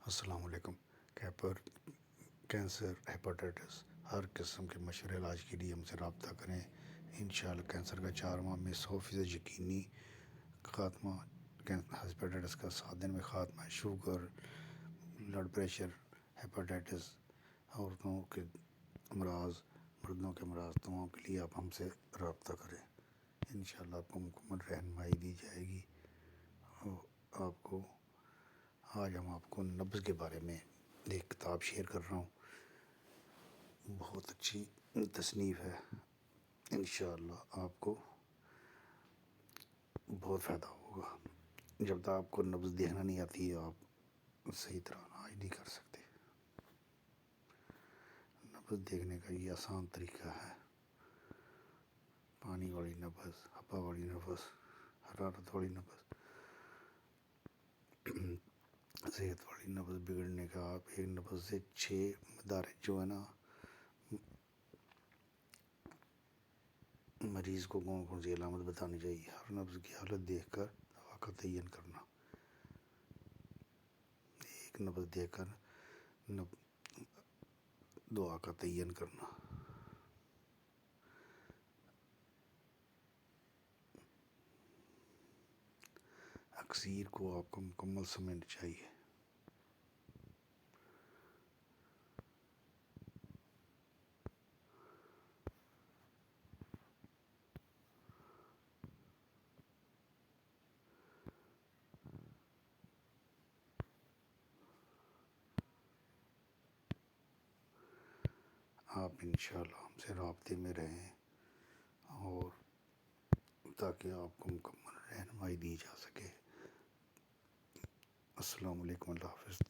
السلام علیکم۔ Keeper cancer, hepatitis, ہر قسم کے مشورے علاج کے لیے ہم سے رابطہ کریں۔ انشاءاللہ کینسر کا 4 ماہ میں 100% یقینی خاتمہ، ہیپاٹائٹس کا 7 دن میں خاتمہ، شوگر، بلڈ پریشر، ہیپاٹائٹس، عورتوں کے امراض، مردوں کے امراض، تمام کے لیے آپ ہم سے رابطہ کریں۔ انشاءاللہ آپ کو مکمل رہنمائی دی جائے گی۔ اور آپ کو آج ہم آپ کو نبض کے بارے میں ایک کتاب شیئر کر رہا ہوں، بہت اچھی تصنیف ہے۔ انشاءاللہ آپ کو بہت فائدہ ہوگا۔ جب تک آپ کو نبض دیکھنا نہیں آتی ہے آپ صحیح طرح علاج نہیں کر سکتے۔ نبض دیکھنے کا یہ آسان طریقہ ہے: پانی والی نبض، ہوا والی نبض، حرارت والی نبض، صحت والی نبض۔ بگڑنے کا آپ ایک نبض سے 6 مدارج جو ہے نا، مریض کو کون کون سی علامت بتانی چاہیے، ہر نبض کی حالت دیکھ کر دوا کا تعین کرنا۔ ایک نبض دیکھ کر دعا کا تعین کرنا۔ اکسیر کو آپ کو مکمل سمجھنا چاہیے۔ آپ انشاءاللہ ہم سے رابطے میں رہیں اور تاکہ آپ کو مکمل رہنمائی دی جا سکے۔ السلام علیکم، اللہ حافظ۔